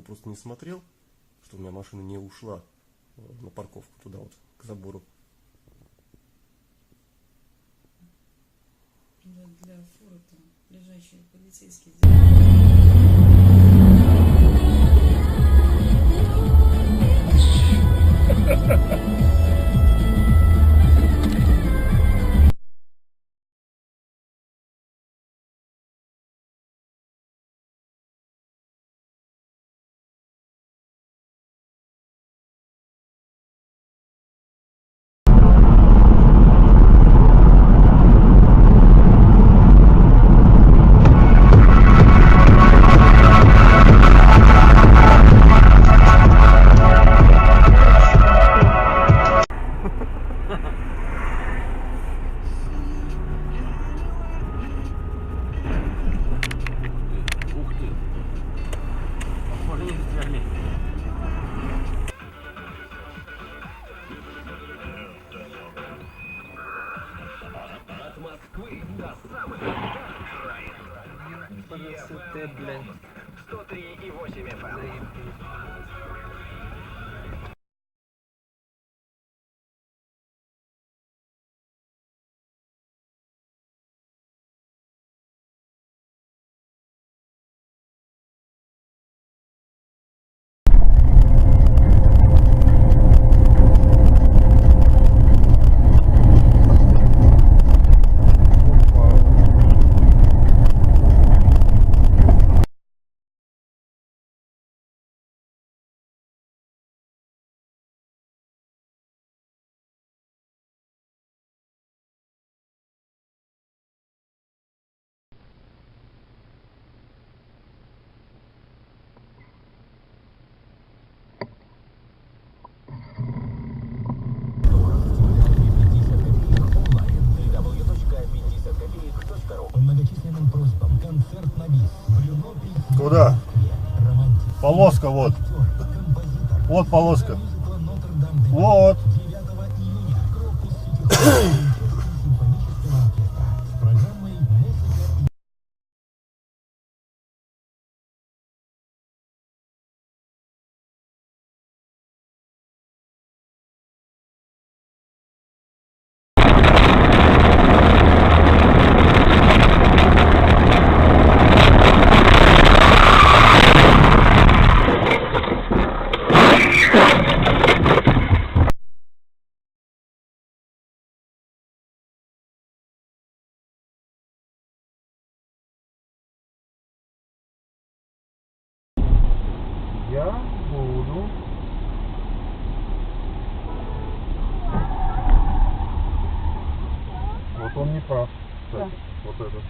просто не смотрел, что у меня машина не ушла на парковку туда вот, к забору. Для фуры там лежащие полицейские. Ух ты! Похоже, индустриальный. От Москвы до самых дальних краев. Красота, блядь. 103,8 FM. По многочисленным просьбам концерт на бис. Брюно Пик. Куда? Романтик. Полоска вот. Актер, композитор. Вот полоска. Мюзикла «Нотр-Дам-де-Пари». Вот. 9 июня. Крокус Сити-Холл. Я буду. Вот он не прав, кстати. Вот этот.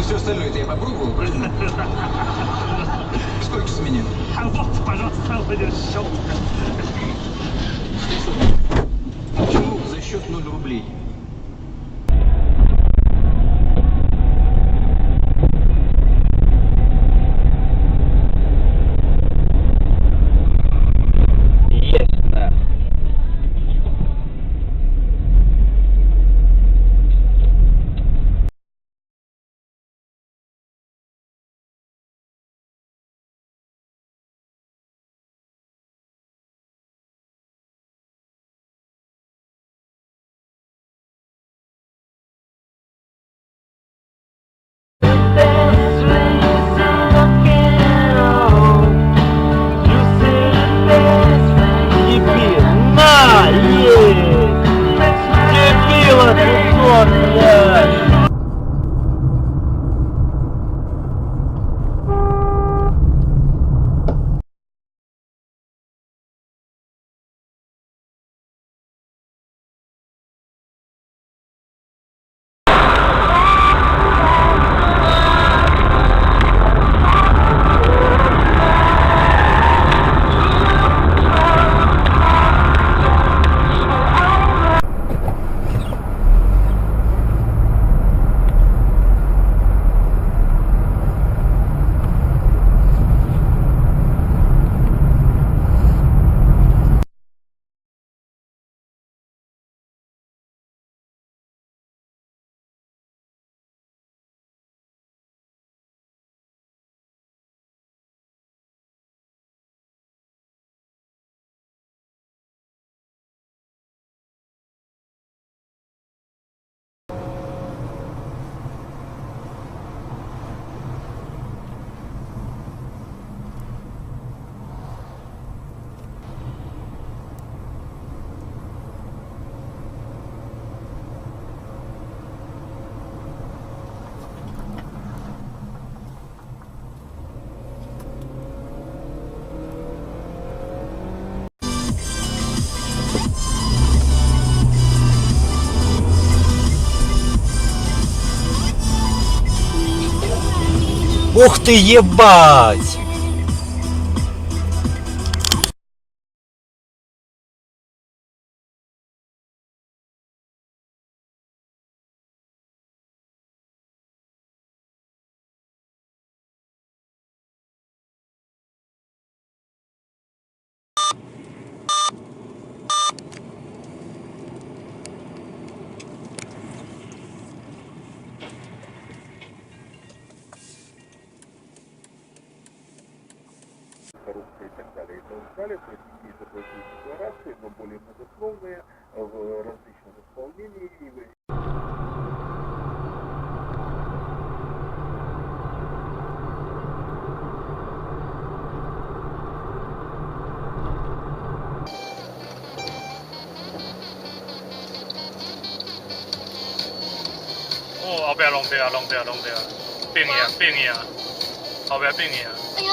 все остальное-то я попробовал, правильно? Сколько с меня? А вот, пожалуйста, Владимир Щелк. Почему за счет 0 рублей? Есть, да. Дебил! На! Есть! Дебила ты сон, блядь! Ух ты, ебать! Коррупция и так далее. И так далее. То есть какие-то такие декларации, но более многословные, в различном исполнении. И哦，后壁弄壁啊，弄壁啊，弄壁啊，变去啊，变去啊，后壁变去啊。哎呀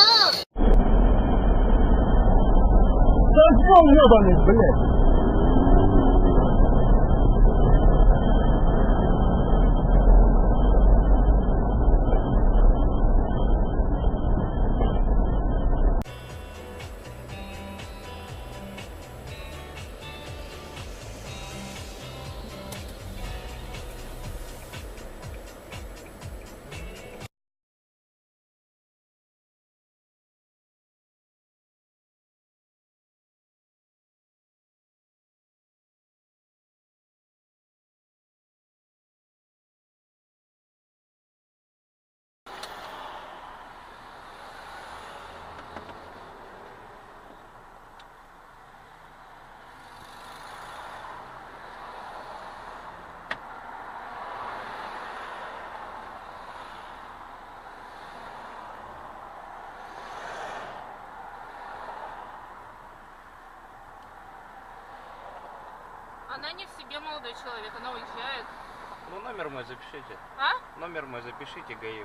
！Она не в себе, молодой человек, она уезжает. Ну номер мой запишите. А? Номер мой запишите, ГАИ.